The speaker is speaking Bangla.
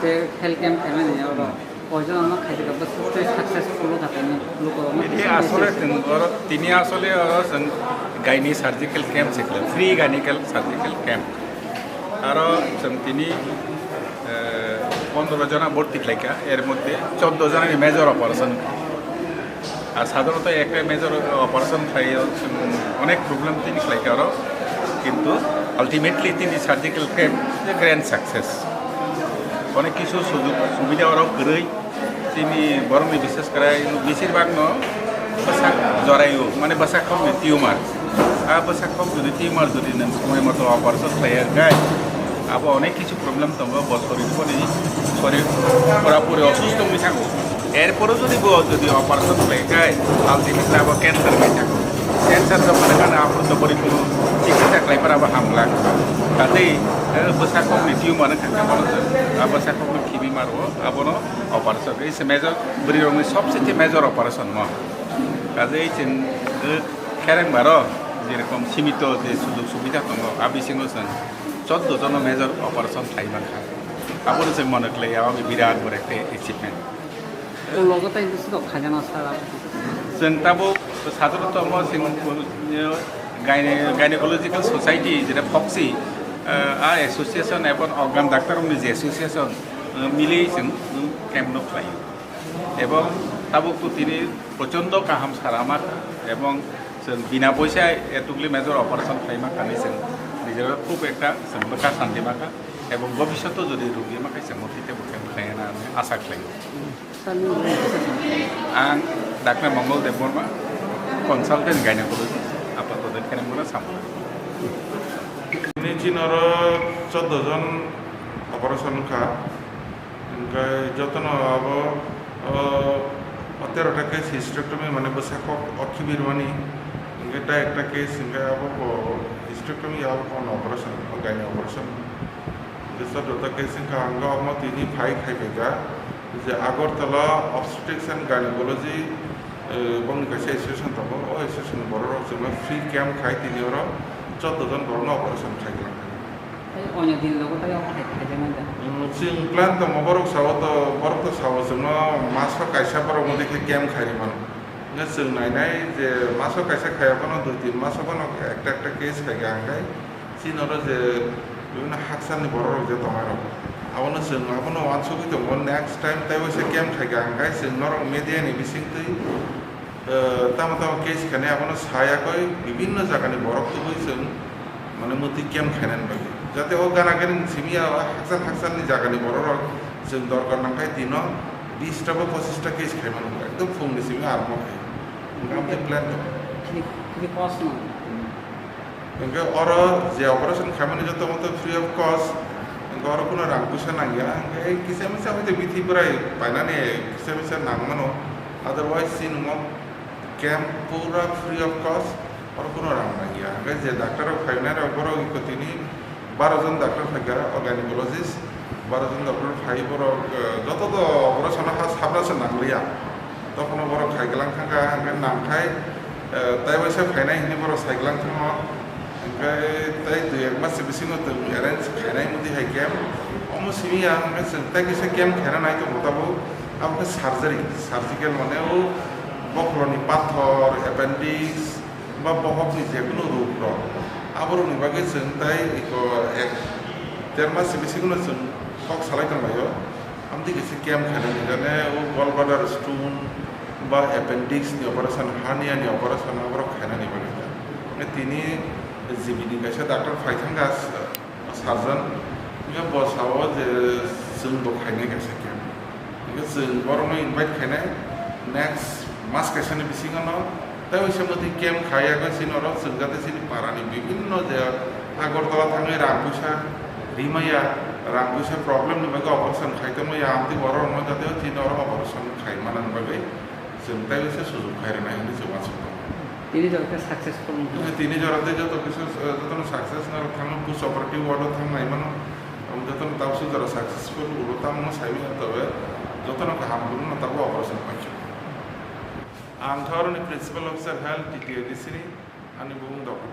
যে হেল্থ কেম্প খাইমানি কয়জন আমার খাইতে গেল সাকসেসফুল থাকে ini asole tini asole gynae surgical camp sikle free gynaecal surgical camp aro tini 15 জনা ভর্তি লাইকা এর মধ্যে 14 জনের মেজর অপারেশন আর সাধারণত একটা মেজর অপারেশন খাই অনেক প্রবলেম তিনি লাইকা আরো কিন্তু আলটিমেটলি তিনি সার্জিক্যাল ক্যাম্প যে গ্র্যান্ড সাকসেস অনেক কিছু সুযোগ সুবিধা আরও করেই তিনি বরং বিশেষ করে বেশিরভাগ বসাক জরায়ু মানে বসাক টিউমার আর বসাক যদি টিউমার যদি সময় মতো অপারেশন খাইয়ার গায় আবার অনেক কিছু প্রবলেম তোমার শরীর শরীর পুরাপুরি অসুস্থ হয়ে থাকো এরপরেও যদি অপারেশন খাই গায় আলটিমেটলি আবার ক্যান্সার হয়ে থাকো ক্যান্সার যখন এখানে আবদ্ধ করে কোনো চিকিৎসা খাইবার আবার হামলা কাজেই বসাকমনি টিউমার থাকে বসাকমনি খিবি মারবো আবার অপারেশন এই মেজর বড়ি রঙের সবচেয়ে মেজর অপারেশন কাজেই খেরেং বারো যেরকম সীমিত যে সুযোগ সুবিধা দङ আবিসিङो जों 14 জন মেজর অপারেশন খাইমান খা আবার जों মনে করি আমি বিরাট বড় একটা এচিভমেন্ট লগতে খাজানা সারা जों दाबो साधारणत गाइनेकोलजिकल सोसाइटी जेटा फक्सी एसोसिएशन एवं अर्गान डाक्टारनि जे एसोसिएशन मिले जों कैम्प खायो এবং তাবকতো তিনি প্রচণ্ড কাহাম সারামাক এবং जों বিনা পয়সায় এতগুলি মেজর অপারেশন খাইমাক কানে जों নিজের খুব একটা जों বোকা শান্তি মাখা এবং ভবিষ্যতেও যদি রোগী মাখাই जों মতিতে বুকেন খাইনা আশা খাইयो आं डाक्टर मंगल देबबर्मा कन्सालटेंट गाइनेकोलजिस्ट आपातत खेरेंगुना सामला ini Chinor 14 জন অপারেশন খা যত্ন আবো 13টা কেস হিস্টেক্টমি মানে বসাকক অক্ষিবিরমানি এটা একটা কেস আবো হিস্টেক্টমি আবো অপারেশন গাইনে অপারেশন দুটা কেস আঙ্গা আমো তিনি ফাই খাইবেগা যে আগরতলা অবস্টেট্রিক্স এন্ড গাইনোকোলজি বংনি কাছে এসোসিয়েশন দङ ও এসোসিয়েশন বড় जों फ्री कैम्प খাই তিনি ওরা 14 জন বড় অপারেশন খাইলাম অন্য দিন লগতে খাইজামান जों प्लान दङ বড় সাও जों মাসো কাইসা বড় মধ্যে ক্যাম্প খাইরিমান जों নাইনাই যে মাসো কাইসা খাইয়াবানো 2-3 মাস হবানো একটা কেস খাইগা আঙ্গাই চিনর যে বিভিন্ন হাকসানি বড় যে তোমার abano जों abano wansogui dङ next time taibose camp khaiga angkai जों norok media ni bisingtui tama case khane abano sayakoi bibinno jagani borok tubui जों mane muti camp khainan bagi jate o ganagani simia haksan ni jagani borok जों dorkar nangkai dino 20 ta ba 25 ta case khaiman ekdom phungni simi armo khai amte plan dङ কি কষ্ট না engke oro je operation khamani joto moto free of cost গর কোনো রাং পয়সা নাঙ্গিয়া এই কিসে মিসা হইতে বিথি প্রায় পাইনানে কিসে মিসা নাংমানো আদারওয়াইজ সিনমো ক্যাম্প পুরা ফ্রি অফ কস্ট আর কোনো রাং নাঙ্গিয়া যে ডাক্তার ফাইনার বড় তিনি 12 জন ডাক্তার থাকা গাইনোকোলজিস্ট 12 জন ডাক্তার ফাই বড় যত তো অপারেশন সাবরাসন নাংলিয়া তখন বড় খাইগলাং থাকা নামখাই তাই বসে ফাইনাই হিনি বড় সাইগলাং থাকা তাই 2-1 মাস বিসিং অ্যারেঞ্জ খাইনাই মধ্যে হাই ক্যাম্প অমো সিমিয়া তাই কিছু ক্যাম্প খেলা নাই তো মোটাবো আমাকে সার্জিক্যাল মানে ও বক্রনি পাথর অ্যাপেন্ডিক্স বা বহকনি যে কোনো রোগ আবরণি বাকে जों তাই 1-1.5 মাস বিসিং जों কক সালাইতামাयो আমদি কিছু ক্যাম্প খেলা নিজানে ও গলবাদার স্টোন বা অ্যাপেন্ডিক্স নি অপারেশন হার্নিয়া নি অপারেশন আবর খাইনা নি বাকে তিনি জিবিনি কাছে ডাক্তার ফাইথাঙ্গা সার্জন বসাও যে जोंबो खायनाय गैसे क्याम्प जों बरं इनभाइट खायनाय नेक्स्ट मास कैसानि बिसिङाव दा बैसामति क्याम्प खायाखै सिनर जों जाते सिनि पारानि विभिन्न जे आगरतला थाङै रांपुसा रिमाया रांपुसा प्रब्लेम नि बागै अपारेशन खायतमय आमति बरं जाते सिनर अपारेशन खायमानान बागै जों दा बैसा सुजुग खायरानाय नि जों তিনি যত সাকসেসফুল তিনি জরাতে যত কিছু যত সাকসেস না থাঙ্গ পুস অপারেটিভ ওয়ার্ড থাঙ্গাই মানে যত তাবসু যারা সাকসেসফুল উলতাম সাইবি তবে যত না হামগুলো না তাবো অপারেশন পাইছো আং ধরনের প্রিন্সিপাল অফিসার হেলথ টিটিএডিসি আনি বুং ডক্টর